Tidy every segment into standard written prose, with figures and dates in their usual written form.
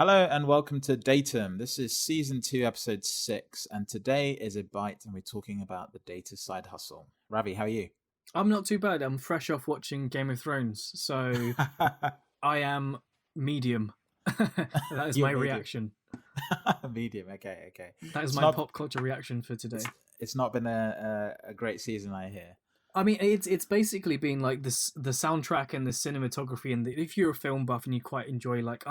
Hello and welcome to Datum. This is season 2, episode 6, and today is a Byte, and we're talking about the data side hustle. Ravi, how are you? I'm not too bad. I'm fresh off watching Game of Thrones, so I am medium. That is You're my medium. reaction. Medium. Okay. That is It's my not. pop culture reaction for today. It's not been a great season, I hear. I mean, it's basically been like this the soundtrack and the cinematography, and if you're a film buff and you quite enjoy like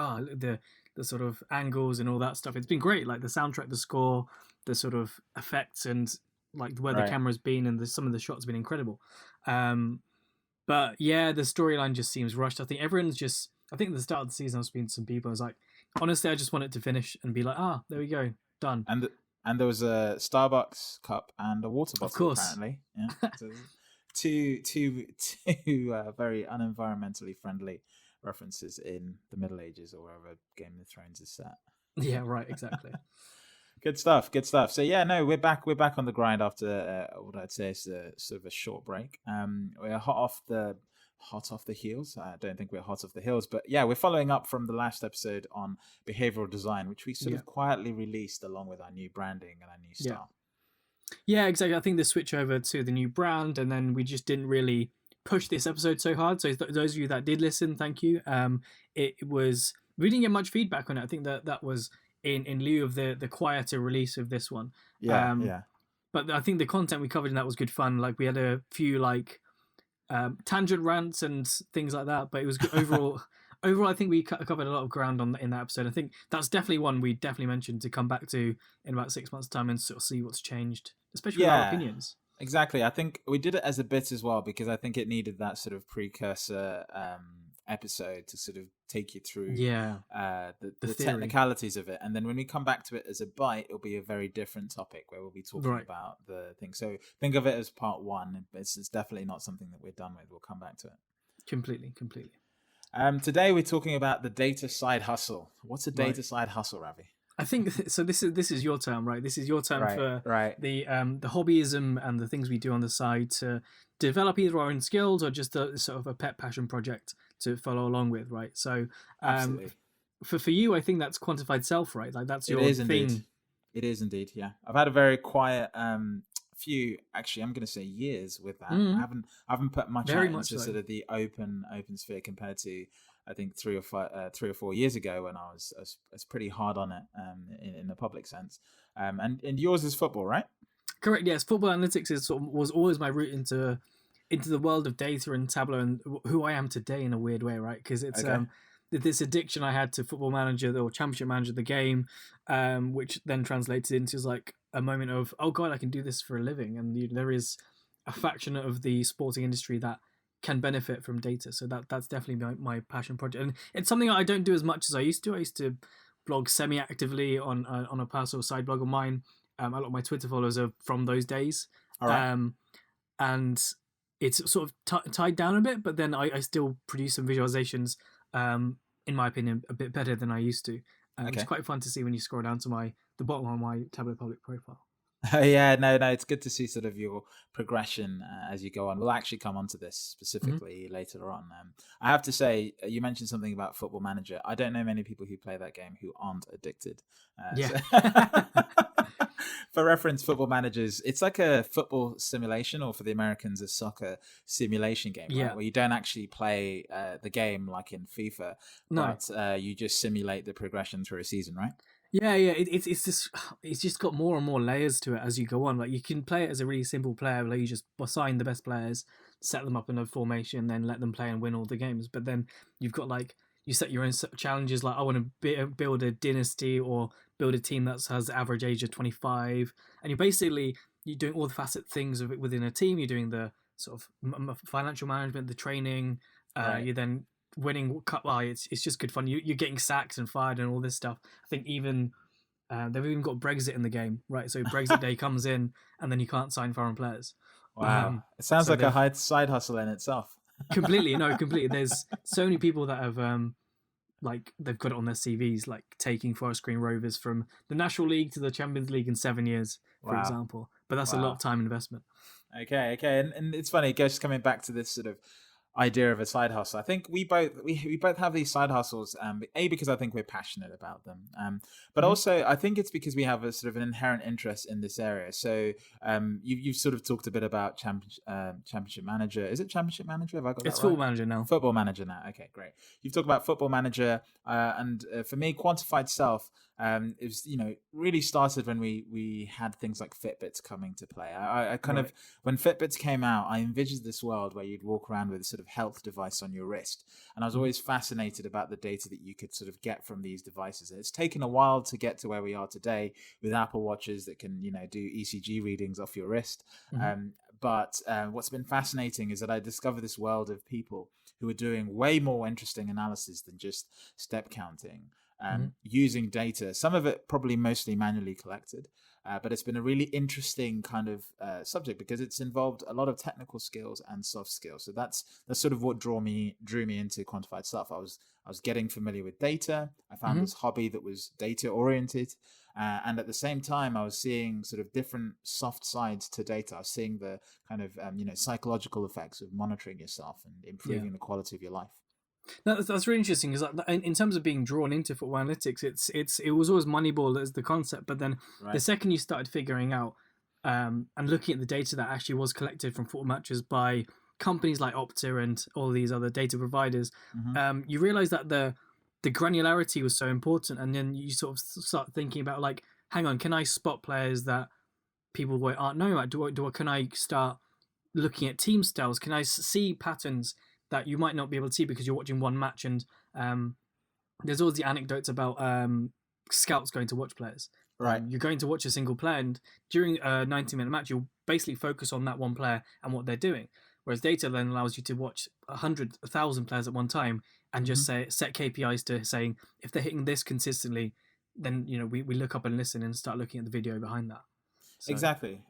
the sort of angles and all that stuff, it's been great. Like the soundtrack, the score, the sort of effects, and like where the Right. camera's been, and some of the shots have been incredible. But yeah, the storyline just seems rushed. I think everyone's just. I think at the start of the season, I was speaking to some people. I was like, honestly, I just want it to finish and be like, there we go, done. And there was a Starbucks cup and a water Of bottle, course. apparently. Yeah. So two very unenvironmentally friendly references in the Middle Ages or wherever Game of Thrones is set. Yeah, right, exactly. Good stuff. So yeah, no, we're back on the grind after what I'd say is sort of a short break. We're hot off the heels. I don't think we're hot off the heels, but yeah, we're following up from the last episode on behavioral design, which we sort of quietly released along with our new branding and our new style. Yeah, exactly. I think the switch over to the new brand, and then we just didn't really push this episode so hard. So those of you that did listen, thank you. It was we didn't get much feedback on it. I think that was in lieu of the quieter release of this one. Yeah. But I think the content we covered in that was good fun. Like we had a few like tangent rants and things like that, but it was good overall. Overall, I think we covered a lot of ground in that episode. I think that's definitely one we definitely mentioned to come back to in about 6 months' time and sort of see what's changed, especially with our opinions. Exactly. I think we did it as a bit as well because I think it needed that sort of precursor episode to sort of take you through the technicalities of it. And then when we come back to it as a bite, it'll be a very different topic where we'll be talking about the thing. So think of it as part one. It's definitely not something that we're done with. We'll come back to it. Completely. Today we're talking about the data side hustle. What's a data side hustle, Ravi? I think so. This is your term, right? This is your term for the hobbyism and the things we do on the side to develop either our own skills or just a sort of a pet passion project to follow along with, right? So, for you, I think that's quantified self, right? Like that's your thing. It is indeed. Yeah, I've had a very quiet few. Actually, I'm going to say years with that. I haven't put much out into sort of the open sphere compared to I think 3 or 4 years ago when I was pretty hard on it in the public sense. And yours is football, right? Correct. Yes, football analytics was always my route into the world of data and Tableau and who I am today in a weird way, right? Because it's this addiction I had to Football Manager or Championship Manager, the game, which then translated into like a moment of, oh God, I can do this for a living. And there is a faction of the sporting industry that can benefit from data. So that's definitely my passion project. And it's something I don't do as much as I used to. I used to blog semi-actively on a personal side blog of mine. A lot of my Twitter followers are from those days. All right. And it's sort of tied down a bit, but then I still produce some visualizations, in my opinion, a bit better than I used to. It's quite fun to see when you scroll down to the bottom of my Tableau Public profile. Yeah, no, it's good to see sort of your progression as you go on. We'll actually come onto this specifically later on. I have to say, you mentioned something about Football Manager. I don't know many people who play that game who aren't addicted. For reference, Football Managers, it's like a football simulation, or for the Americans, a soccer simulation game, right? Where you don't actually play the game like in FIFA, but you just simulate the progression through a season, right? Yeah. It's just got more and more layers to it as you go on. Like you can play it as a really simple player, where you just assign the best players, set them up in a formation, then let them play and win all the games. But then you've got like you set your own challenges. Like I want to build a dynasty or build a team that has the average age of 25, and you're doing all the facet things of it within a team. You're doing the sort of financial management, the training. You're then winning cup. It's just good fun. You're getting sacked and fired and all this stuff. I think even they've even got Brexit in the game, right? So Brexit Day comes in, and then you can't sign foreign players. Wow, it sounds like a side hustle in itself. Completely. There's so many people that have like they've got it on their CVs, like taking Forest Green Rovers from the National League to the Champions League in 7 years, for example. But that's a lot of time investment. Okay, and it's funny, just coming back to this sort of idea of a side hustle. I think we both have these side hustles, because I think we're passionate about them, but also I think it's because we have a sort of an inherent interest in this area. So you've sort of talked a bit about Championship Manager. Is it Championship Manager? Have I got that right? It's Football Manager now. Football Manager now. Okay, great. You've talked about Football Manager, and for me, Quantified Self it was, really started when we had things like Fitbits coming to play. I kind of, when Fitbits came out, I envisioned this world where you'd walk around with a sort of health device on your wrist. And I was always fascinated about the data that you could sort of get from these devices. It's taken a while to get to where we are today with Apple Watches that can, do ECG readings off your wrist. But what's been fascinating is that I discovered this world of people who are doing way more interesting analysis than just step counting. Using data, some of it probably mostly manually collected, but it's been a really interesting kind of subject because it's involved a lot of technical skills and soft skills. So that's sort of what drew me into Quantified Self. I was getting familiar with data. I found this hobby that was data oriented, and at the same time, I was seeing sort of different soft sides to data. I was seeing the kind of psychological effects of monitoring yourself and improving the quality of your life. No, that's really interesting. Because in terms of being drawn into football analytics, it was always Moneyball as the concept, but then the second you started figuring out and looking at the data that actually was collected from football matches by companies like Opta and all these other data providers, you realize that the granularity was so important, and then you sort of start thinking about like, hang on, can I spot players that people aren't knowing about? Can I start looking at team styles? Can I see patterns that you might not be able to see because you're watching one match? And there's always the anecdotes about scouts going to watch players. Right. You're going to watch a single player, and during a 90-minute match, you'll basically focus on that one player and what they're doing. Whereas data then allows you to watch 1,000 players at one time and just set KPIs to saying, if they're hitting this consistently, then we look up and listen and start looking at the video behind that. So. Exactly.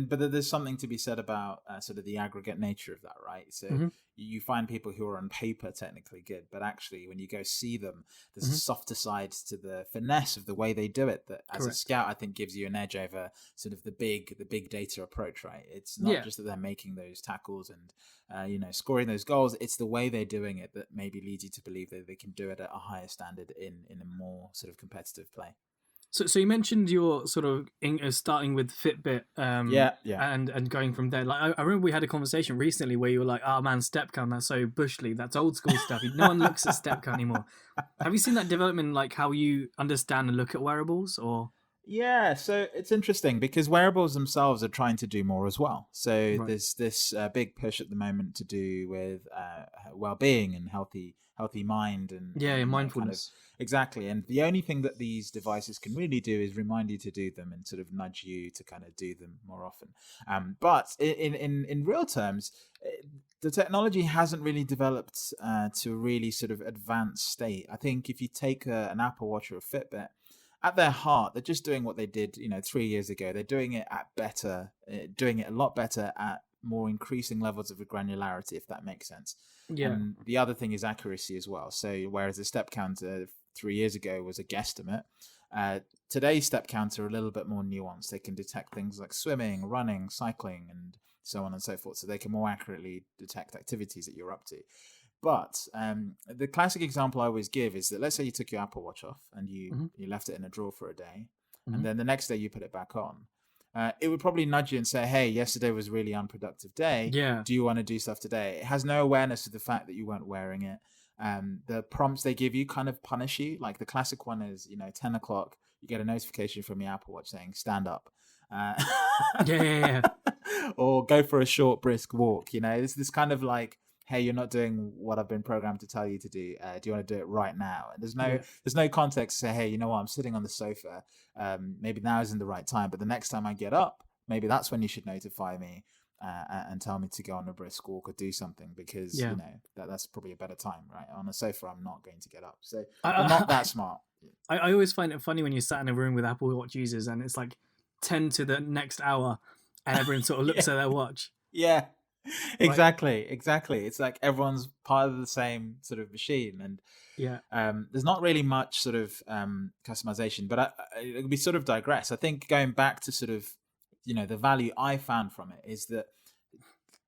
But there's something to be said about sort of the aggregate nature of that, right? So you find people who are on paper technically good, but actually when you go see them, there's a softer side to the finesse of the way they do it that as a scout, I think gives you an edge over sort of the big data approach, right? It's not just that they're making those tackles and scoring those goals. It's the way they're doing it that maybe leads you to believe that they can do it at a higher standard in a more sort of competitive play. So you mentioned you're sort of starting with Fitbit, and going from there. Like I remember we had a conversation recently where you were like, "Oh man, step count, that's so bushly, that's old school stuff. No one looks at step count anymore." Have you seen that development, like how you understand and look at wearables, or? Yeah, so it's interesting because wearables themselves are trying to do more as well. So there's this big push at the moment to do with well-being and healthy mind and mindfulness. Exactly. And the only thing that these devices can really do is remind you to do them and sort of nudge you to kind of do them more often. But in real terms, the technology hasn't really developed to a really sort of advanced state. I think if you take an Apple Watch or a Fitbit, at their heart, they're just doing what they did, 3 years ago. They're doing it doing it a lot better at more increasing levels of granularity, if that makes sense. Yeah. And the other thing is accuracy as well. So whereas the step counter 3 years ago was a guesstimate, today's step counter are a little bit more nuanced. They can detect things like swimming, running, cycling, and so on and so forth. So they can more accurately detect activities that you're up to. But the classic example I always give is that let's say you took your Apple Watch off and you left it in a drawer for a day, and then the next day you put it back on. It would probably nudge you and say, hey, yesterday was a really unproductive day. Yeah. Do you want to do stuff today? It has no awareness of the fact that you weren't wearing it. The prompts they give you kind of punish you. Like the classic one is, 10 o'clock, you get a notification from your Apple Watch saying, stand up. Yeah. Or go for a short, brisk walk. It's this kind of like, hey, you're not doing what I've been programmed to tell you to do. Do you want to do it right now? And there's no context to say, hey, you know what? I'm sitting on the sofa. Maybe now isn't the right time, but the next time I get up, maybe that's when you should notify me and tell me to go on a brisk walk or do something because that's probably a better time, right? On a sofa, I'm not going to get up. So I'm not that smart. I always find it funny when you're sat in a room with Apple Watch users and it's like 10 to the next hour and everyone sort of looks at their watch. Yeah. Exactly. It's like everyone's part of the same sort of machine, and there's not really much sort of customization. But we sort of digress. I think going back to sort of the value I found from it is that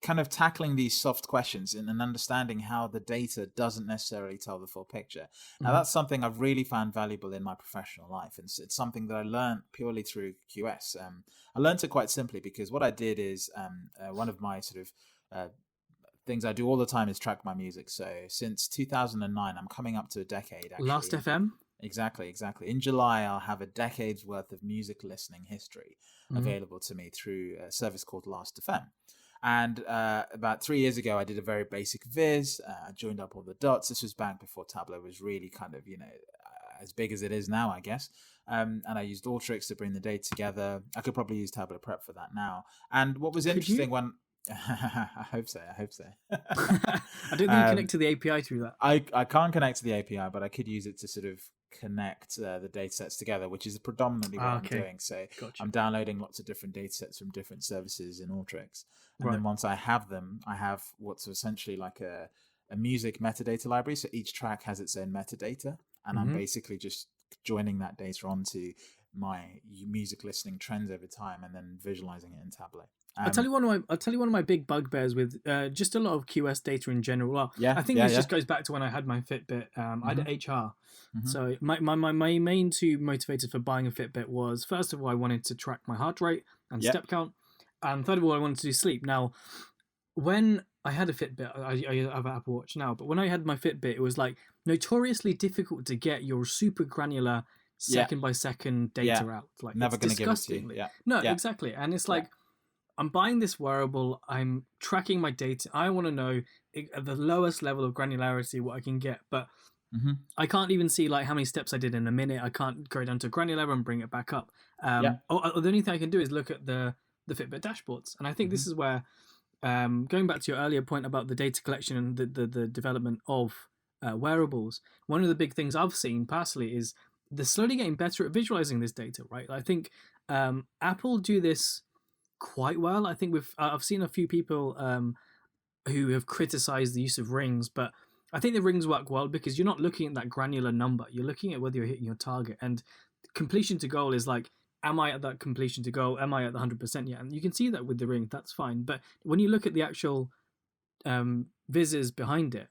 kind of tackling these soft questions and understanding how the data doesn't necessarily tell the full picture. Now, that's something I've really found valuable in my professional life. And it's something that I learned purely through QS. I learned it quite simply because what I did is one of my sort of things I do all the time is track my music. So since 2009, I'm coming up to a decade, actually. Last FM? Exactly. In July, I'll have a decade's worth of music listening history available to me through a service called Last FM. And about 3 years ago, I did a very basic viz. I joined up all the dots. This was back before Tableau was really kind of, as big as it is now, I guess. And I used Alteryx to bring the data together. I could probably use Tableau Prep for that now. And what was interesting when... I hope so. I don't think you connect to the API through that. I can't connect to the API, but I could use it to sort of connect the data sets together, which is predominantly what I'm doing. So I'm downloading lots of different data sets from different services in Alteryx. And then once I have them, I have what's essentially like a music metadata library. So each track has its own metadata. And I'm basically just joining that data onto my music listening trends over time and then visualizing it in Tableau. I'll tell you one of my big bugbears with just a lot of QS data in general. Well, I think this just goes back to when I had my Fitbit. I had HR. So my main two motivators for buying a Fitbit was, first of all, I wanted to track my heart rate and step count. And third of all, I wanted to do sleep. Now, when I had a Fitbit, I have an Apple Watch now, but when I had my Fitbit, it was like notoriously difficult to get your super granular second by second data out. Like, never going to give it to you. No, exactly. And it's like, I'm buying this wearable, I'm tracking my data. I want to know at the lowest level of granularity what I can get, but I can't even see like how many steps I did in a minute. I can't go down to granular and bring it back up. The only thing I can do is look at the Fitbit dashboards. And I think this is where, going back to your earlier point about the data collection and the development of wearables, one of the big things I've seen personally is they're slowly getting better at visualizing this data, right? I think Apple do this quite well. I think I've seen a few people who have criticized the use of rings, but I think the rings work well because you're not looking at that granular number. You're looking at whether you're hitting your target. And completion to goal is like, am I at that completion to goal? Am I at the 100% yet? And you can see that with the ring. That's fine. But when you look at the actual vizzes behind it,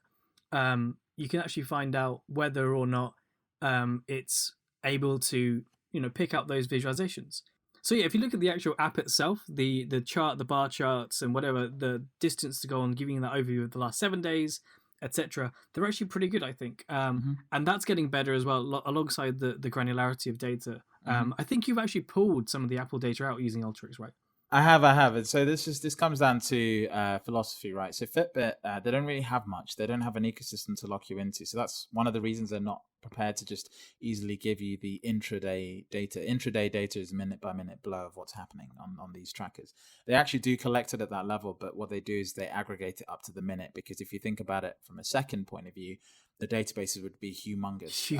you can actually find out whether or not it's able to pick out those visualizations. So if you look at the actual app itself, the chart, the bar charts, and whatever the distance to go on, giving you that overview of the last 7 days, etc., they're actually pretty good, I think. And that's getting better as well, alongside the granularity of data. I think you've actually pulled some of the Apple data out using Alteryx, right? I have. And so this comes down to philosophy, right? So Fitbit, they don't really have much. They don't have an ecosystem to lock you into. So that's one of the reasons they're not prepared to just easily give you the intraday data. Intraday data is minute by minute blow of what's happening on these trackers. They actually do collect it at that level, but what they do is they aggregate it up to the minute, because if you think about it from a second point of view, the databases would be humongous.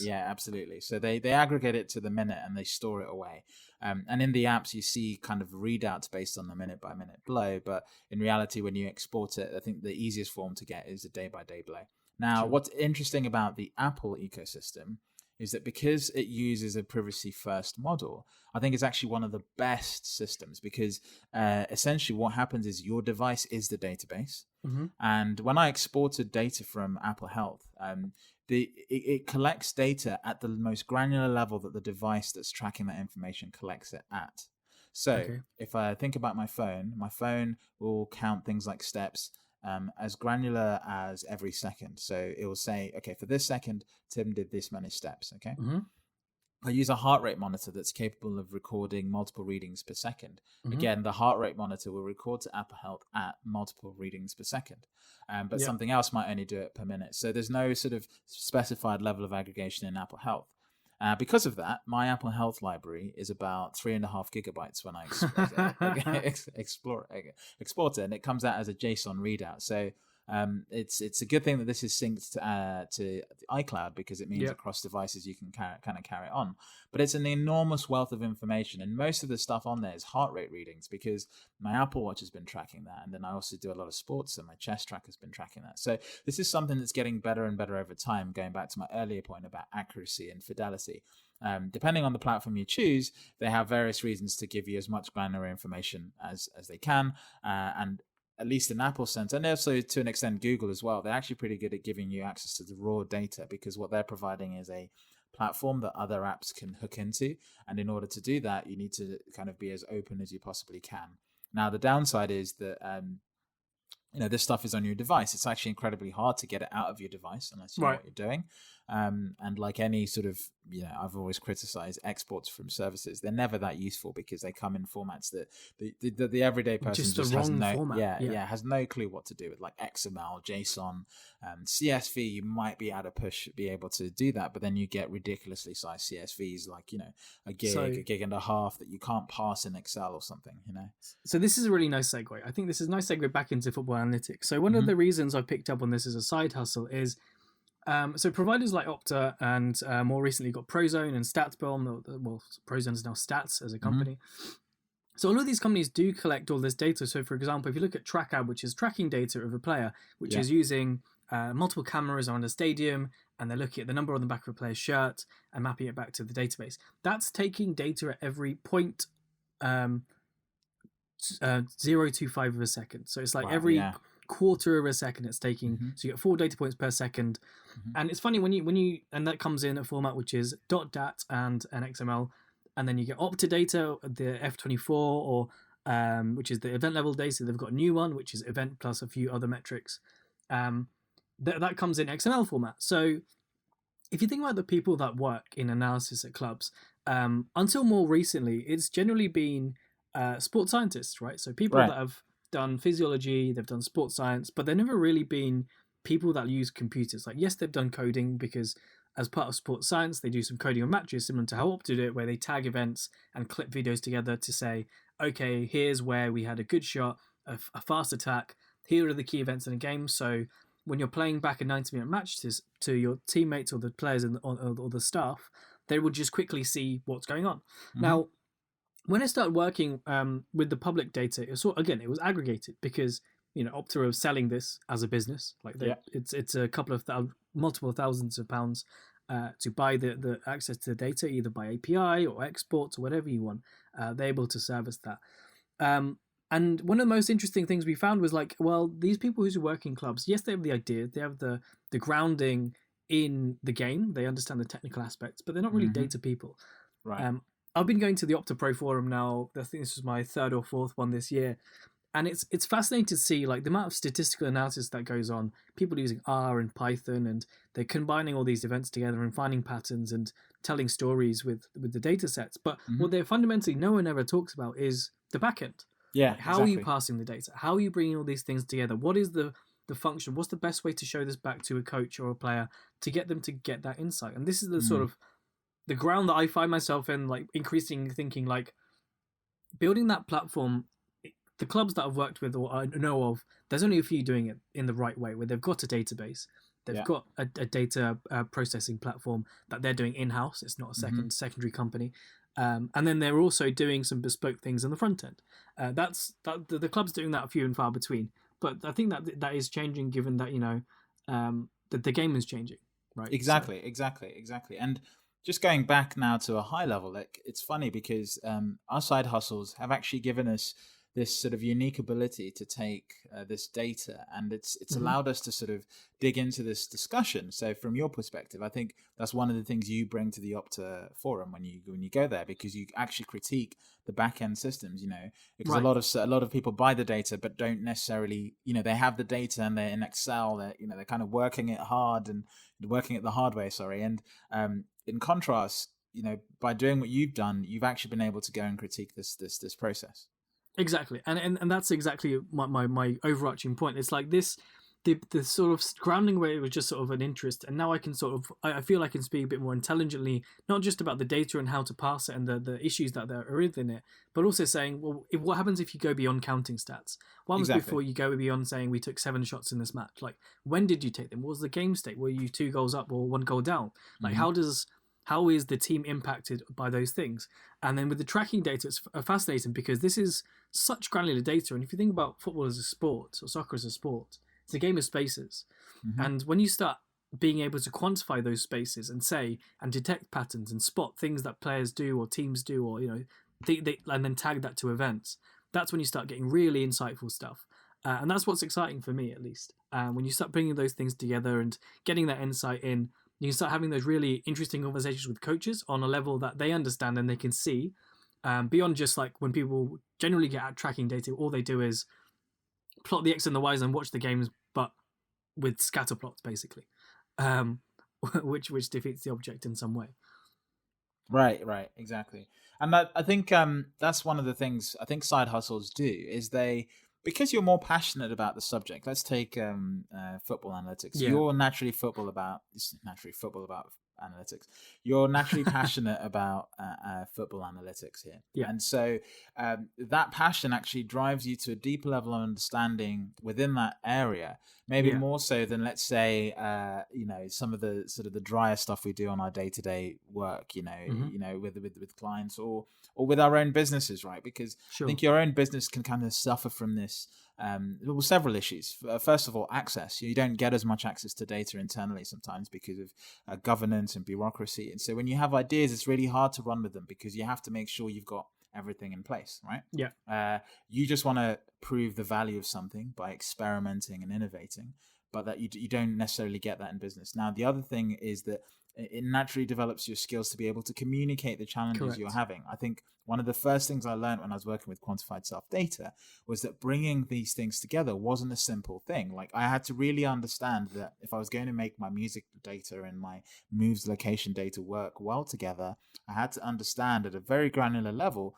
Yeah, absolutely. So they aggregate it to the minute and they store it away. And in the apps, you see kind of readouts based on the minute by minute blow. But in reality, when you export it, I think the easiest form to get is a day by day blow. Now, what's interesting about the Apple ecosystem is that because it uses a privacy first model, I think it's actually one of the best systems, because essentially what happens is your device is the database. And when I exported data from Apple Health, it collects data at the most granular level that the device that's tracking that information collects it at. So if I think about my phone will count things like steps as granular as every second. So it will say, okay, for this second, Tim did this many steps. Okay. I use a heart rate monitor that's capable of recording multiple readings per second. Again, the heart rate monitor will record to Apple Health at multiple readings per second. But something else might only do it per minute. So there's no sort of specified level of aggregation in Apple Health. Because of that, my Apple Health library is about 3.5 gigabytes when I export it, and it comes out as a JSON readout. So it's a good thing that this is synced to iCloud, because it means across devices you can kind of carry it on. But it's an enormous wealth of information, and most of the stuff on there is heart rate readings, because my Apple Watch has been tracking that, and then I also do a lot of sports, and my chest tracker has been tracking that. So this is something that's getting better and better over time, going back to my earlier point about accuracy and fidelity. Depending on the platform you choose, they have various reasons to give you as much granular information as they can, and at least in Apple's sense, and also to an extent Google as well, they're actually pretty good at giving you access to the raw data, because what they're providing is a platform that other apps can hook into. And in order to do that, you need to kind of be as open as you possibly can. Now, the downside is that this stuff is on your device. It's actually incredibly hard to get it out of your device unless you know what you're doing. And like any sort of, I've always criticized exports from services. They're never that useful because they come in formats that the everyday person just has no format. Has no clue what to do with, like XML, JSON, CSV. You might be able to do that, but then you get ridiculously sized CSVs, like a gig and a half that you can't pass in Excel or something. So this is a really nice segue. I think this is a nice segue back into football analytics. So one of the reasons I picked up on this as a side hustle is, so providers like Opta and more recently got Prozone and StatsBomb. Well, Prozone is now Stats as a company. So all of these companies do collect all this data. So for example, if you look at TrackAd, which is tracking data of a player, which is using multiple cameras around a stadium, and they're looking at the number on the back of a player's shirt and mapping it back to the database. That's taking data at every point 0.025 of a second. So it's like every quarter of a second it's taking. So you get 4 data points per second. And it's funny when you and that comes in a format which is .dat and an XML, and then you get Opta data, the F24, or which is the event level data. They've got a new one which is event plus a few other metrics. That comes in XML format. So if you think about the people that work in analysis at clubs, until more recently, it's generally been sports scientists, right? So people that have done physiology, they've done sports science, but they've never really been people that use computers. Like, yes, they've done coding because as part of sports science, they do some coding on matches, similar to how Opta did it, where they tag events and clip videos together to say, okay, here's where we had a good shot, a fast attack. Here are the key events in a game. So when you're playing back a 90-minute match to your teammates or the players or the staff, they will just quickly see what's going on. Now, when I started working with the public data, it was aggregated because Opta are selling this as a business. Like it's a couple of multiple thousands of pounds to buy the access to the data, either by API or exports or whatever you want. They're able to service that. And one of the most interesting things we found was like, well, these people who work in clubs, yes, they have the idea, they have the grounding in the game, they understand the technical aspects, but they're not really data people. Right. I've been going to the Opta Pro Forum now. I think this was my 3rd or 4th one this year. And it's fascinating to see like the amount of statistical analysis that goes on, people using R and Python, and they're combining all these events together and finding patterns and telling stories with the data sets. But what they're fundamentally, no one ever talks about is the back end. Yeah. Like, how are you passing the data? How are you bringing all these things together? What is the function? What's the best way to show this back to a coach or a player to get them to get that insight? And this is the sort of the ground that I find myself in, like increasingly thinking like building that platform. The clubs that I've worked with or I know of, there's only a few doing it in the right way, where they've got a database, they've got a data processing platform that they're doing in-house. It's not a secondary company. And then they're also doing some bespoke things on the front end. The club's doing that few and far between. But I think that is changing, given that that the game is changing, right? Exactly. And just going back now to a high level, like it's funny because our side hustles have actually given us this sort of unique ability to take this data, and it's allowed us to sort of dig into this discussion. So from your perspective, I think that's one of the things you bring to the Opta forum when you go there, because you actually critique the back end systems, because a lot of people buy the data but don't necessarily, they have the data and they're in Excel, they're kind of working it hard and working it the hard way. And in contrast, by doing what you've done, you've actually been able to go and critique this process. Exactly, and that's exactly my overarching point. It's like this, the sort of grounding where it was just sort of an interest, and now I can I feel I can speak a bit more intelligently, not just about the data and how to pass it and the issues that there are within it, but also saying, well, what happens if you go beyond counting stats? What happens before you go beyond saying we took 7 shots in this match? Like, when did you take them? What was the game state? Were you 2 goals up or 1 goal down? Like, how is the team impacted by those things? And then with the tracking data, it's fascinating because this is such granular data. And if you think about football as a sport or soccer as a sport, it's a game of spaces. And when you start being able to quantify those spaces and detect patterns and spot things that players do or teams do, or, and then tag that to events, that's when you start getting really insightful stuff. And that's what's exciting for me, at least. When you start bringing those things together and getting that insight in, you can start having those really interesting conversations with coaches on a level that they understand and they can see. Beyond just like when people generally get at tracking data, all they do is plot the X and the Y's and watch the games, but with scatter plots, basically, which defeats the object in some way. Right, exactly. And I think that's one of the things I think side hustles do is because you're more passionate about the subject. Let's take football analytics. Yeah. You're naturally football about analytics. You're naturally passionate about football analytics here. Yeah. And so that passion actually drives you to a deeper level of understanding within that area, maybe more so than, let's say, some of the sort of the drier stuff we do on our day-to-day work, with clients or with our own businesses, right? Because I think your own business can kind of suffer from this. Several issues. First of all, access. You don't get as much access to data internally sometimes because of governance and bureaucracy. And so when you have ideas, it's really hard to run with them because you have to make sure you've got everything in place, right? Yeah. You just want to prove the value of something by experimenting and innovating, but that you don't necessarily get that in business. Now, the other thing is that it naturally develops your skills to be able to communicate the challenges you're having. I think one of the first things I learned when I was working with quantified self-data was that bringing these things together wasn't a simple thing. Like, I had to really understand that if I was going to make my music data and my moves location data work well together, I had to understand at a very granular level,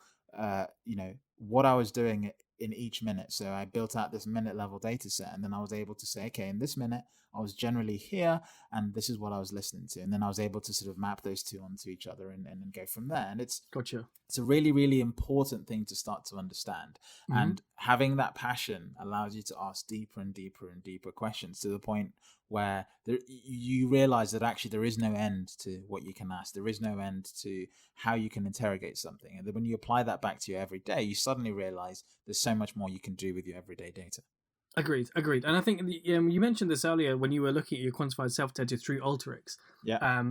what I was doing in each minute. So I built out this minute level data set, and then I was able to say, okay, in this minute I was generally here and this is what I was listening to, and then I was able to sort of map those two onto each other and go from there. And it's a really, really important thing to start to understand. Mm-hmm. And having that passion allows you to ask deeper and deeper and deeper questions to the point where you realize that actually there is no end to what you can ask. There is no end to how you can interrogate something. And then when you apply that back to your everyday, you suddenly realize there's so much more you can do with your everyday data. Agreed. And I think you mentioned this earlier when you were looking at your quantified self-data through Alteryx. Yeah.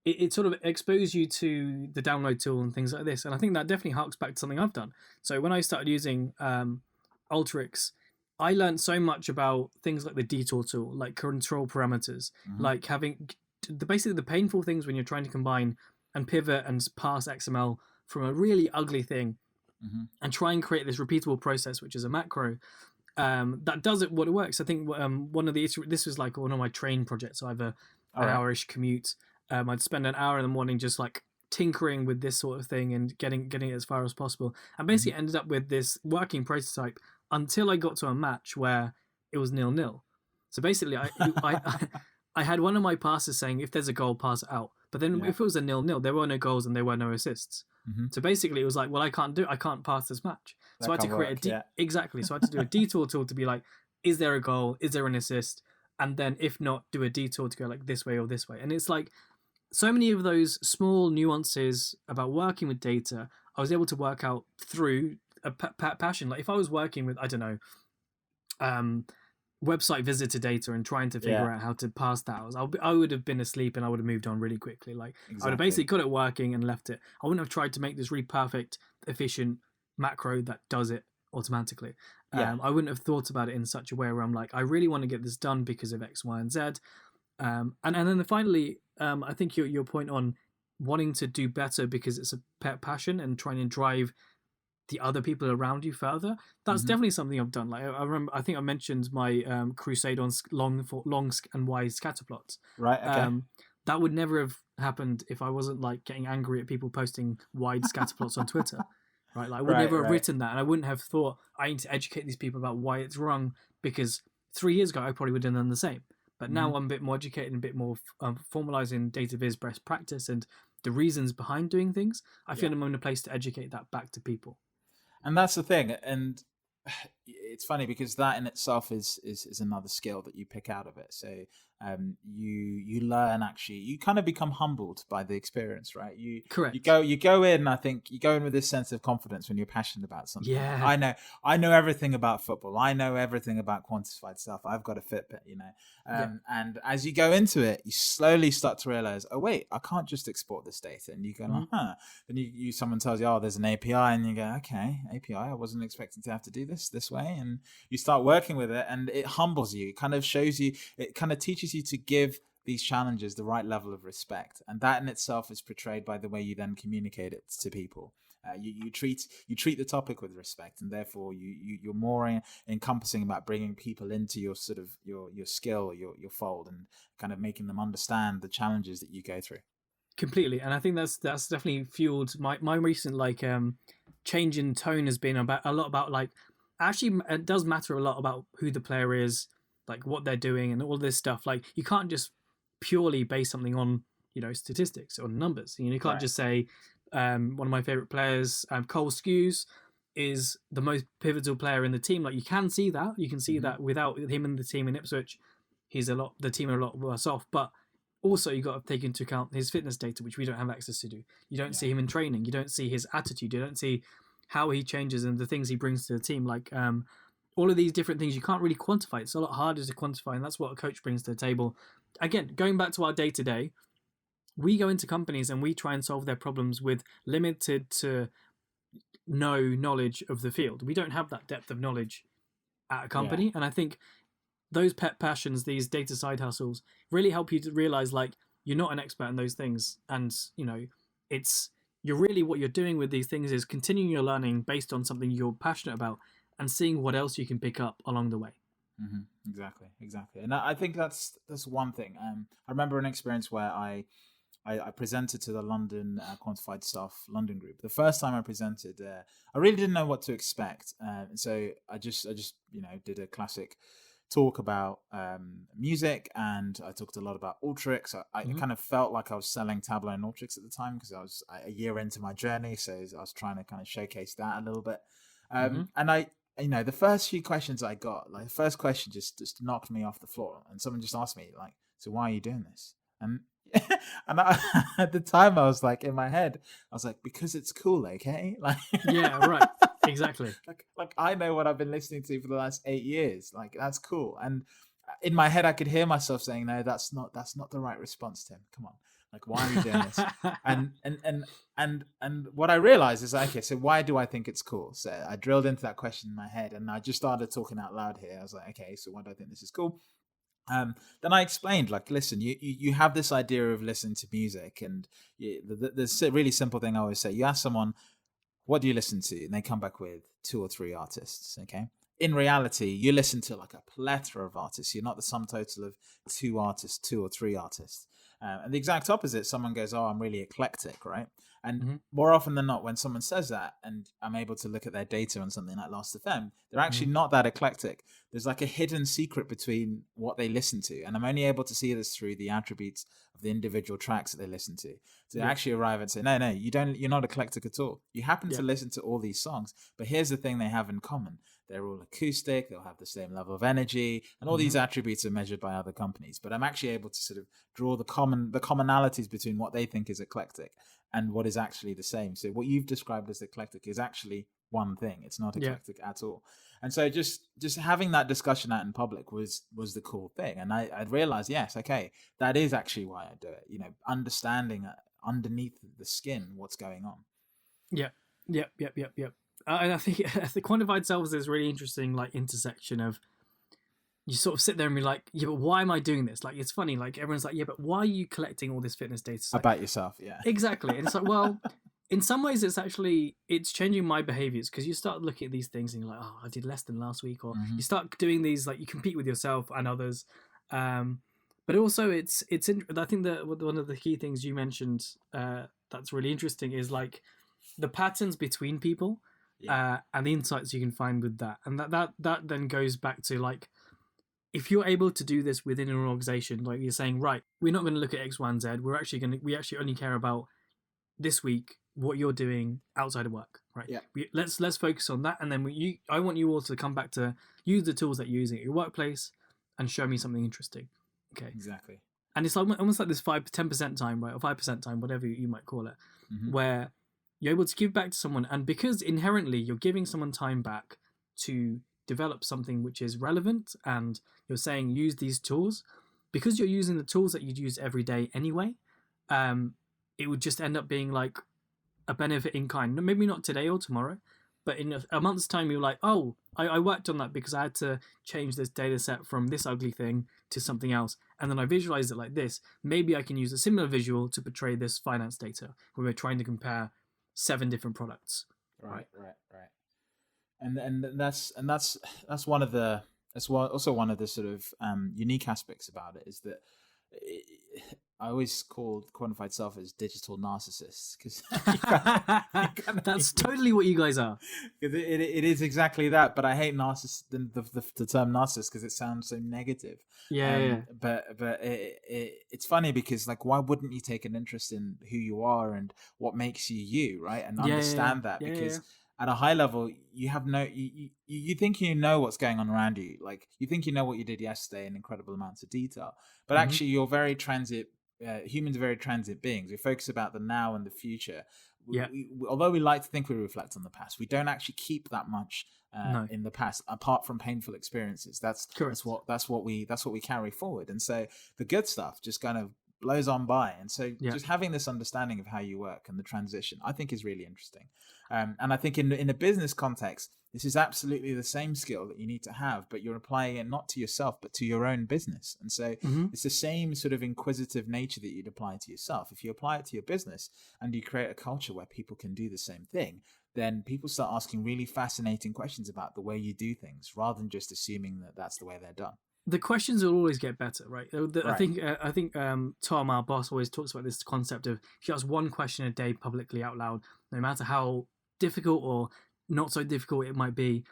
It sort of exposed you to the download tool and things like this. And I think that definitely harks back to something I've done. So when I started using Alteryx, I learned so much about things like the detour tool, like control parameters, like having basically the painful things when you're trying to combine and pivot and parse XML from a really ugly thing and try and create this repeatable process, which is a macro that does it what it works. I think one of this was like one of my train projects. So I have an hour-ish commute. I'd spend an hour in the morning just like tinkering with this sort of thing and getting it as far as possible, and basically ended up with this working prototype until I got to a match where it was 0-0. So basically, I had one of my passes saying if there's a goal, pass it out. But then if it was a 0-0, there were no goals and there were no assists. So basically, it was like, well, I can't pass this match. So I had to create exactly. So I had to do a detour tool to be like, is there a goal? Is there an assist? And then if not, do a detour to go like this way or this way. And it's like so many of those small nuances about working with data, I was able to work out through a passion. Like if I was working with, I don't know, website visitor data and trying to figure out how to parse that, I would have been asleep and I would have moved on really quickly. Like I would have basically got it working and left it. I wouldn't have tried to make this really perfect, efficient macro that does it automatically. I wouldn't have thought about it in such a way where I'm like, I really want to get this done because of X, Y, and Z. And then finally, I think your point on wanting to do better because it's a pet passion and trying to drive the other people around you further. That's definitely something I've done. Like I remember, I think I mentioned my crusade on long and wide scatter plots. Right. Okay. That would never have happened if I wasn't like getting angry at people posting wide scatter plots on Twitter. Right. Like I would never have written that, and I wouldn't have thought I need to educate these people about why it's wrong, because 3 years ago I probably would have done the same. But now I'm a bit more educated and a bit more formalizing data viz best practice and the reasons behind doing things. I feel I'm in a place to educate that back to people. And that's the thing. And it's funny because that in itself is another skill that you pick out of it. So you learn, actually you kind of become humbled by the experience, right? Correct. You go in, I think you go in with this sense of confidence when you're passionate about something. Yeah. I know everything about football, I know everything about quantified stuff, I've got a Fitbit, and as you go into it, you slowly start to realize, oh wait, I can't just export this data. And you go, then you someone tells you, oh, there's an API, and you go, okay, API, I wasn't expecting to have to do this way. And you start working with it, and it humbles you. It kind of shows you, it kind of teaches you to give these challenges the right level of respect, and that in itself is portrayed by the way you then communicate it to people. You treat the topic with respect, and therefore you're more encompassing about bringing people into your sort of your skill, your fold, and kind of making them understand the challenges that you go through. Completely, and I think that's definitely fueled my recent change in tone has been about a lot about actually it does matter a lot about who the player is, like what they're doing and all this stuff. Like you can't just purely base something on statistics or numbers. You can't just say one of my favorite players, Cole Skews, is the most pivotal player in the team. Like you can see that without him in the team in Ipswich, the team are a lot worse off. But also you got to take into account his fitness data, which we don't have access to. You don't see him in training. You don't see his attitude. You don't see how he changes and the things he brings to the team. Like all of these different things you can't really quantify. It's a lot harder to quantify, and that's what a coach brings to the table. Again, going back to our day-to-day, we go into companies and we try and solve their problems with limited to no knowledge of the field. We don't have that depth of knowledge at a company. And I think those pet passions, these data side hustles, really help you to realize you're not an expert in those things. And, you're really, what you're doing with these things is continuing your learning based on something you're passionate about and seeing what else you can pick up along the way. Mm-hmm. Exactly. And I think that's one thing. I remember an experience where I presented to the London Quantified Staff London group. The first time I presented, I really didn't know what to expect. So I just did a classic talk about music, and I talked a lot about Ultrix. I kind of felt like I was selling Tableau and Ultrix at the time because I was a year into my journey. So I was trying to kind of showcase that a little bit. And I, the first few questions I got, the first question just knocked me off the floor. And someone just asked me, so why are you doing this? And at the time I was in my head, I was like, because it's cool, okay? Yeah, right. Exactly. like I know what I've been listening to for the last 8 years. That's cool. And in my head I could hear myself saying, no, that's not the right response, Tim. Come on. Why are you doing this? and what I realized is, okay, so why do I think it's cool? So I drilled into that question in my head, and I just started talking out loud here. I was like, okay, so why do I think this is cool? Then I explained, listen, you have this idea of listening to music, and there's a really simple thing I always say. You ask someone, what do you listen to? And they come back with 2 or 3 artists, okay? In reality, you listen to a plethora of artists. You're not the sum total of 2 artists, 2 or 3 artists. And the exact opposite, someone goes, oh, I'm really eclectic, right? And more often than not, when someone says that, and I'm able to look at their data on something like Last.fm, they're actually not that eclectic. There's a hidden secret between what they listen to. And I'm only able to see this through the attributes of the individual tracks that they listen to. So they actually arrive and say, no, you're not eclectic at all. You happen to listen to all these songs, but here's the thing they have in common. They're all acoustic, they'll have the same level of energy, and all these attributes are measured by other companies. But I'm actually able to sort of draw the commonalities between what they think is eclectic and what is actually the same. So what you've described as eclectic is actually one thing. It's not eclectic at all. And so just having that discussion out in public was the cool thing. And I realized, yes, okay, that is actually why I do it. Understanding underneath the skin what's going on. Yep. And I think the quantified selves is really interesting, intersection of, you sort of sit there and be like, yeah, but why am I doing this? It's funny, everyone's like, yeah, but why are you collecting all this fitness data? About yourself, yeah. Exactly. And it's well, in some ways it's changing my behaviors, because you start looking at these things and you're like, oh, I did less than last week, or you start doing these, you compete with yourself and others. But also it's I think that one of the key things you mentioned that's really interesting is the patterns between people. And the insights you can find with that, and that then goes back to if you're able to do this within an organization, you're saying, right, we're not going to look at X, Y, and Z. We actually only care about this week what you're doing outside of work, right? Yeah. Let's focus on that, and then I want you all to come back to use the tools that you're using at your workplace and show me something interesting. Okay. Exactly. And it's like almost like this 5-10% time, right, or 5% time, whatever you might call it, where you're able to give back to someone, and because inherently you're giving someone time back to develop something which is relevant, and you're saying use these tools, because you're using the tools that you'd use every day anyway, it would just end up being like a benefit in kind. Maybe not today or tomorrow, but in a month's time, you're like, oh, I worked on that because I had to change this data set from this ugly thing to something else. And then I visualized it like this. Maybe I can use a similar visual to portray this finance data where we're trying to compare 7 different products. Right. And that's one of the, also one of the sort of unique aspects about it is that I always call quantified self as digital narcissists, because that's totally what you guys are. It is exactly that, but I hate the term narcissist because it sounds so negative. But it's funny because, like, why wouldn't you take an interest in who you are and what makes you, right? And understand that, because at a high level, you have you think you know what's going on around you. Like, you think you know what you did yesterday in incredible amounts of detail, but actually you're very transient. Humans are very transient beings. We focus about the now and the future. Although we like to think we reflect on the past, we don't actually keep that much in the past, apart from painful experiences. That's what we carry forward. And so the good stuff just kind of blows on by. And so just having this understanding of how you work and the transition, I think, is really interesting. And I think in a business context, this is absolutely the same skill that you need to have, but you're applying it not to yourself, but to your own business. And so it's the same sort of inquisitive nature that you'd apply to yourself. If you apply it to your business and you create a culture where people can do the same thing, then people start asking really fascinating questions about the way you do things, rather than just assuming that that's the way they're done. The questions will always get better, right? I think Tom, our boss, always talks about this concept of if you ask one question a day publicly out loud, no matter how difficult or not so difficult it might be,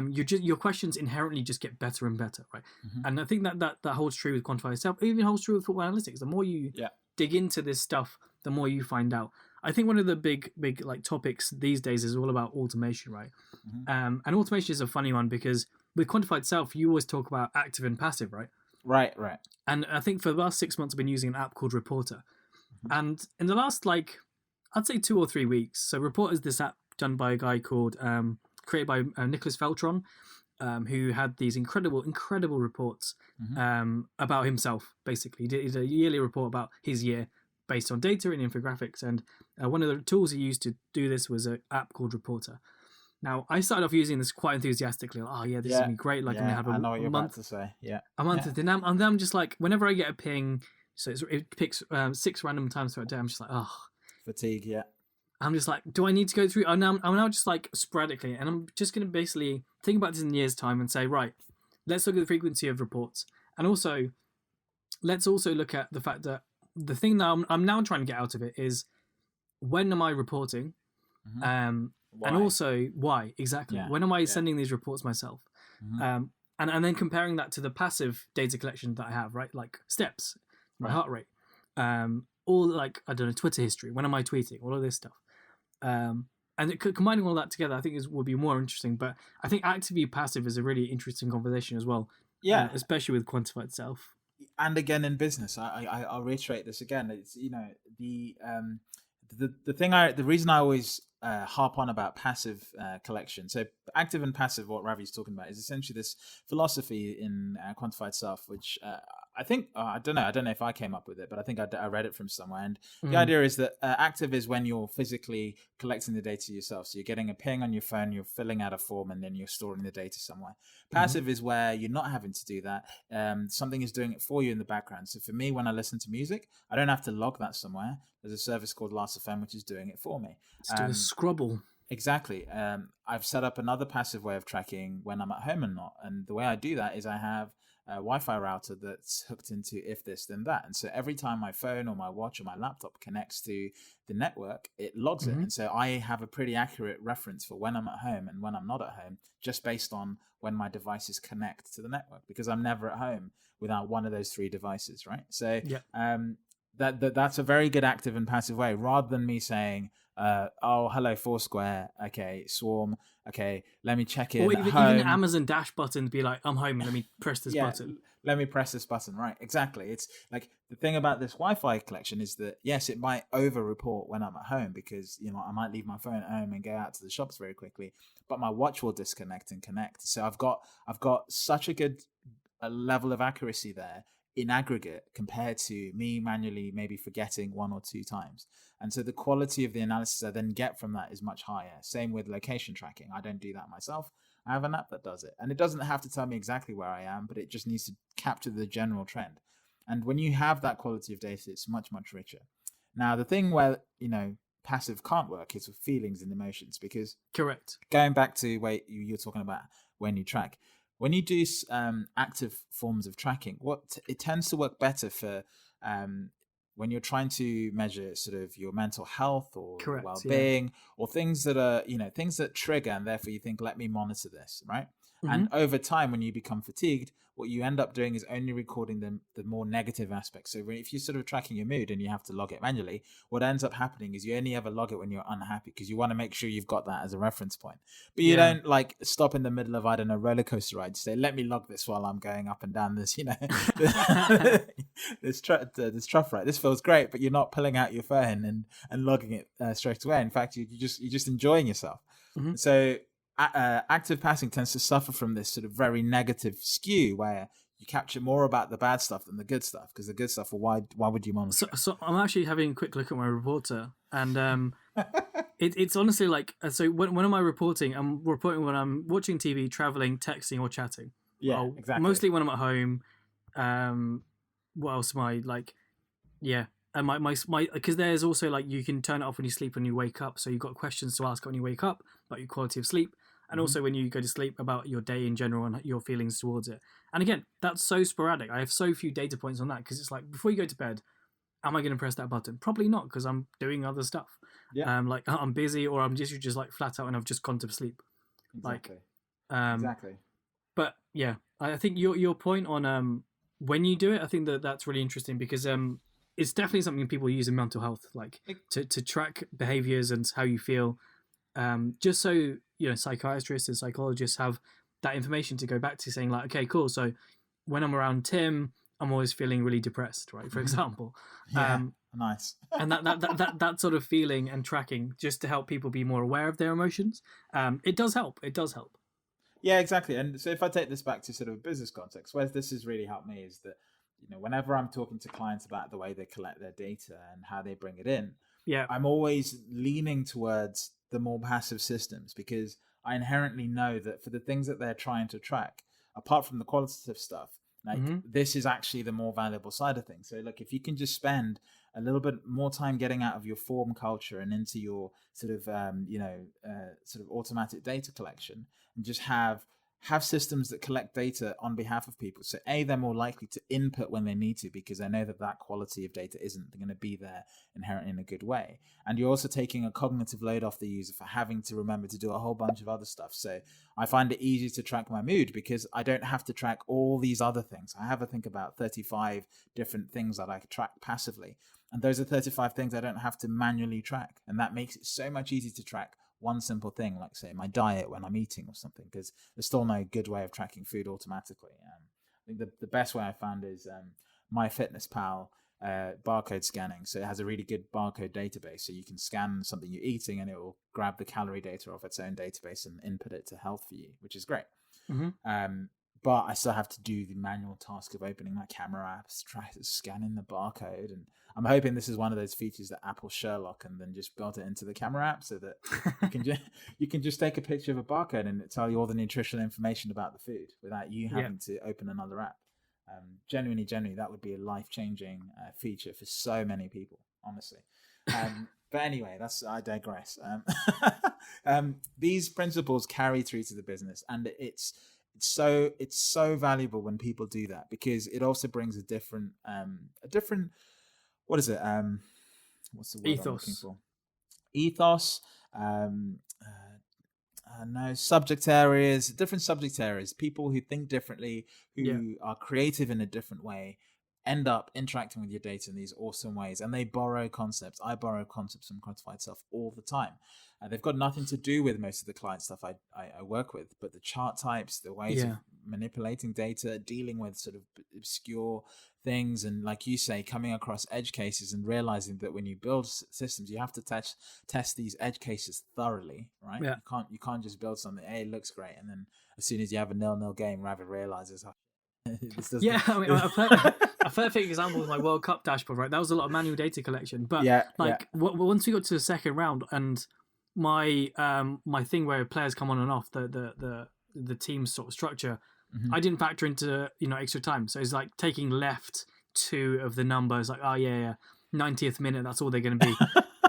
your questions inherently just get better and better, right? And I think that holds true with quantified self. It even holds true with football analytics. The more you dig into this stuff, the more you find out. I think one of the big like topics these days is all about automation, right? And automation is a funny one because with quantified self, you always talk about active and passive, right? Right. And I think for the last 6 months, I've been using an app called Reporter. And in the last, I'd say 2 or 3 weeks, so Reporter is this app done by a guy called, created by Nicholas Feltron, who had these incredible reports about himself, basically. He did a yearly report about his year based on data and infographics. And one of the tools he used to do this was an app called Reporter. Now, I started off using this quite enthusiastically. Like, oh, yeah, this is going to be great. Like, I'm going to have I know what you're about to say. A month. And then I'm just like, whenever I get a ping, so it picks 6 random times throughout the day, I'm just like, oh. Fatigue, I'm just like, do I need to go through? I'm now just like sporadically. And I'm just going to basically think about this in a year's time and say, right, let's look at the frequency of reports. And also, let's also look at the fact that the thing that I'm now trying to get out of it is, when am I reporting? Why? And also, why exactly? When am I sending these reports myself? And then comparing that to the passive data collection that I have, right? Like steps, my heart rate, or like, I don't know, Twitter history. When am I tweeting? All of this stuff. And combining all that together, I think would be more interesting. But I think active v passive is a really interesting conversation as well. Especially with quantified self. And again, in business, I'll reiterate this again. It's, the reason I always harp on about passive collection. So active and passive, what Ravi's talking about, is essentially this philosophy in quantified self, which I think, I don't know if I came up with it, but I think I read it from somewhere. And the idea is that active is when you're physically collecting the data yourself. So you're getting a ping on your phone, you're filling out a form, and then you're storing the data somewhere. Passive is where you're not having to do that. Something is doing it for you in the background. So for me, when I listen to music, I don't have to log that somewhere. There's a service called Last.fm, which is doing it for me. It's doing a scrubble. Exactly. I've set up another passive way of tracking when I'm at home and not. And the way I do that is I have a Wi-Fi router that's hooked into if this, then that. And so every time my phone or my watch or my laptop connects to the network, it logs it. And so I have a pretty accurate reference for when I'm at home and when I'm not at home, just based on when my devices connect to the network, because I'm never at home without one of those 3 devices, right? So that's a very good active and passive way, rather than me saying, oh, hello, Foursquare. Okay, Swarm. Okay, let me check in. Or even Amazon dash button to be like, I'm home, let me press this button. let me press this button. Right, exactly. It's like the thing about this Wi-Fi collection is that yes, it might over-report when I'm at home because I might leave my phone at home and go out to the shops very quickly, but my watch will disconnect and connect. So I've got such a good level of accuracy there in aggregate compared to me manually maybe forgetting one or two times. And so the quality of the analysis I then get from that is much higher. Same with location tracking. I don't do that myself. I have an app that does it. And it doesn't have to tell me exactly where I am, but it just needs to capture the general trend. And when you have that quality of data, it's much, much richer. Now, the thing where, passive can't work is with feelings and emotions, because correct. Going back to where you're talking about when you track, when you do active forms of tracking, it tends to work better for when you're trying to measure sort of your mental health or correct, well-being, or things that are, things that trigger, and therefore you think, let me monitor this, right? Mm-hmm. And over time, when you become fatigued, what you end up doing is only recording the more negative aspects. So if you're sort of tracking your mood and you have to log it manually, what ends up happening is you only ever log it when you're unhappy, because you want to make sure you've got that as a reference point. But you don't like stop in the middle of, I don't know, roller coaster ride to say, let me log this while I'm going up and down this, this trough ride. This feels great, but you're not pulling out your phone and logging it straight away. In fact, you're just enjoying yourself. Mm-hmm. So active passing tends to suffer from this sort of very negative skew where you capture more about the bad stuff than the good stuff, because the good stuff, well, why would you monitor? So I'm actually having a quick look at my reporter, and it's honestly like, so when am I reporting? I'm reporting when I'm watching TV, traveling, texting, or chatting. Yeah, exactly. Mostly when I'm at home. What else am I like? Yeah. And my because there's also like, you can turn it off when you sleep and you wake up, so you've got questions to ask when you wake up about your quality of sleep, and mm-hmm. also when you go to sleep about your day in general and your feelings towards it. And again, that's so sporadic. I have so few data points on that, because it's like, before you go to bed, am I going to press that button? Probably not, because I'm doing other stuff. Yeah. Like I'm busy, or I'm just like flat out and I've just gone to sleep. Exactly. Exactly. But yeah, I think your point on when you do it, I think that's really interesting, because it's definitely something people use in mental health, like to track behaviors and how you feel, just so psychiatrists and psychologists have that information to go back to, saying like, okay, cool, so when I'm around Tim, I'm always feeling really depressed, right, for example. Nice. And that sort of feeling and tracking, just to help people be more aware of their emotions, it does help. Yeah, exactly. And so if I take this back to sort of a business context, where this has really helped me is that, whenever I'm talking to clients about the way they collect their data and how they bring it in, I'm always leaning towards the more passive systems, because I inherently know that for the things that they're trying to track, apart from the qualitative stuff, like mm-hmm. this is actually the more valuable side of things. So look, if you can just spend a little bit more time getting out of your form culture and into your sort of, sort of automatic data collection, and just have systems that collect data on behalf of people. So they're more likely to input when they need to, because they know that quality of data isn't going to be there inherently in a good way. And you're also taking a cognitive load off the user for having to remember to do a whole bunch of other stuff. So I find it easy to track my mood, because I don't have to track all these other things. I have, I think, about 35 different things that I track passively. And those are 35 things I don't have to manually track. And that makes it so much easier to track one simple thing, like say my diet when I'm eating or something, because there's still no good way of tracking food automatically. I think the best way I found is MyFitnessPal barcode scanning. So it has a really good barcode database, so you can scan something you're eating and it will grab the calorie data off its own database and input it to health for you, which is great. Mm-hmm. But I still have to do the manual task of opening my camera app, scanning the barcode, and I'm hoping this is one of those features that Apple Sherlock and then just built it into the camera app, so that you can just take a picture of a barcode and it tell you all the nutritional information about the food without you having to open another app. Genuinely, that would be a life-changing feature for so many people, honestly. But anyway, I digress. These principles carry through to the business, and it's so valuable when people do that, because it also brings a different what is it? What's the word I'm looking for? Ethos. No, subject areas, different subject areas. People who think differently, who are creative in a different way, end up interacting with your data in these awesome ways, and they borrow concepts. I borrow concepts from quantified stuff all the time. They've got nothing to do with most of the client stuff I work with, but the chart types, the ways of manipulating data, dealing with sort of obscure things, and like you say, coming across edge cases and realizing that when you build systems, you have to test these edge cases thoroughly, right? Yeah. You can't just build something, hey, it looks great, and then as soon as you have a 0-0 game, Rabbit realizes, yeah, I mean, a perfect example was my World Cup dashboard, right? That was a lot of manual data collection, but once we got to the second round, and my thing where players come on and off the team sort of structure, I didn't factor into extra time, so it's like taking left 2 of the numbers, like 90th minute, that's all they're going to be,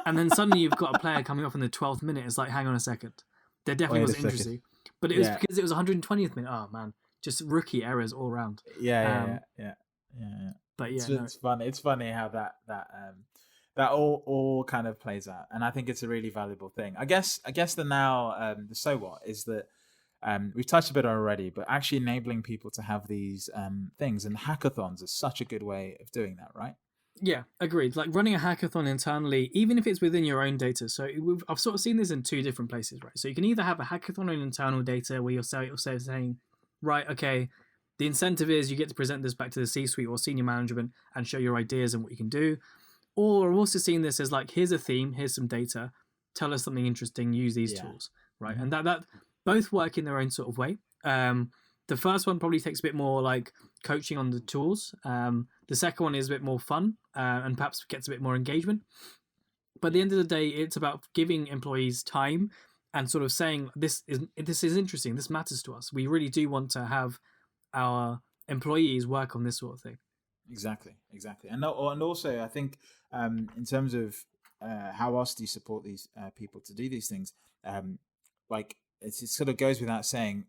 and then suddenly you've got a player coming off in the 12th minute. It's like, hang on a second, there definitely was injury, but it was because it was 120th minute. Oh man. Just rookie errors all around. Yeah. But it's funny. It's funny how that all kind of plays out, and I think it's a really valuable thing. I guess the so what is that we've touched a bit already, but actually enabling people to have these things, and hackathons is such a good way of doing that, right? Yeah, agreed. Like running a hackathon internally, even if it's within your own data. So I've sort of seen this in 2 different places, right? So you can either have a hackathon on internal data where you're saying, right, okay, the incentive is you get to present this back to the C-suite or senior management and show your ideas and what you can do. Or I've also seen this as like, here's a theme, here's some data, tell us something interesting, use these tools, right? And that both work in their own sort of way. The first one probably takes a bit more like coaching on the tools. The second one is a bit more fun and perhaps gets a bit more engagement. But at the end of the day, it's about giving employees time and sort of saying, this is interesting, this matters to us. We really do want to have our employees work on this sort of thing. Exactly. And also, I think in terms of how else do you support these people to do these things, like it sort of goes without saying,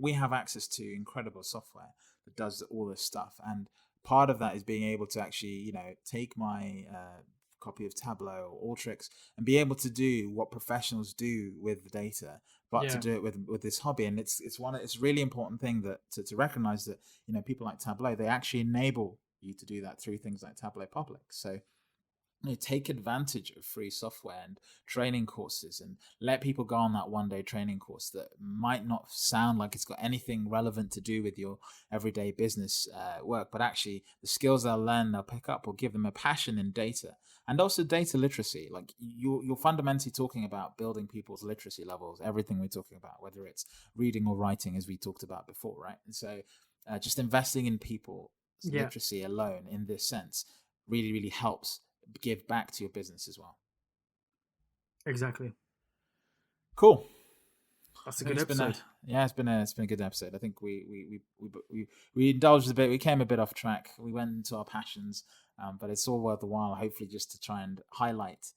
we have access to incredible software that does all this stuff. And part of that is being able to actually, take my copy of Tableau or Alteryx and be able to do what professionals do with the data, but to do it with this hobby. And it's a really important thing that to recognize that people like Tableau, they actually enable you to do that through things like Tableau Public. So take advantage of free software and training courses, and let people go on that one-day training course that might not sound like it's got anything relevant to do with your everyday business work, but actually the skills they'll learn, they'll pick up, will give them a passion in data. And also data literacy. Like you're fundamentally talking about building people's literacy levels, everything we're talking about, whether it's reading or writing, as we talked about before, right? And so just investing in people's literacy alone in this sense really, really helps give back to your business as well. Exactly. Cool. That's a good episode. It's been a good episode. I think we indulged a bit. We came a bit off track. We went into our passions, but it's all worth the while. Hopefully, just to try and highlight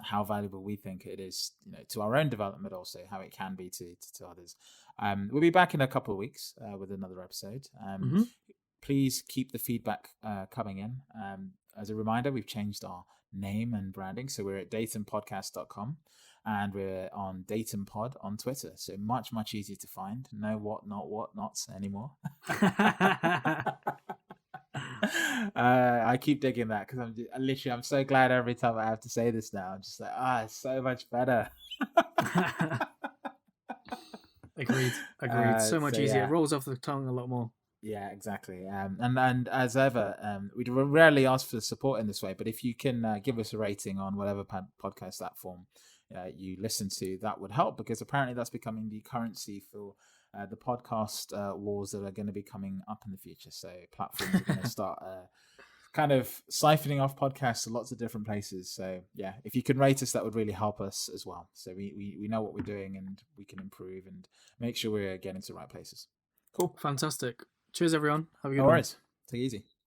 how valuable we think it is, to our own development, also how it can be to others. We'll be back in a couple of weeks with another episode. Please keep the feedback coming in. As a reminder, we've changed our name and branding. So we're at datumpodcast.com and we're on datumpod on Twitter. So much, much easier to find. No whatnots anymore. I keep digging that because I'm so glad every time I have to say this now. I'm just like, it's so much better. Agreed. So much easier. It rolls off the tongue a lot more. Yeah, exactly. And as ever, we rarely ask for support in this way, but if you can give us a rating on whatever podcast platform you listen to, that would help, because apparently that's becoming the currency for the podcast wars that are going to be coming up in the future. So platforms are going to start kind of siphoning off podcasts to lots of different places. So yeah, if you can rate us, that would really help us as well. So we know what we're doing and we can improve and make sure we're getting to the right places. Cool. Fantastic. Cheers, everyone. Have a good one. All right. Take it easy.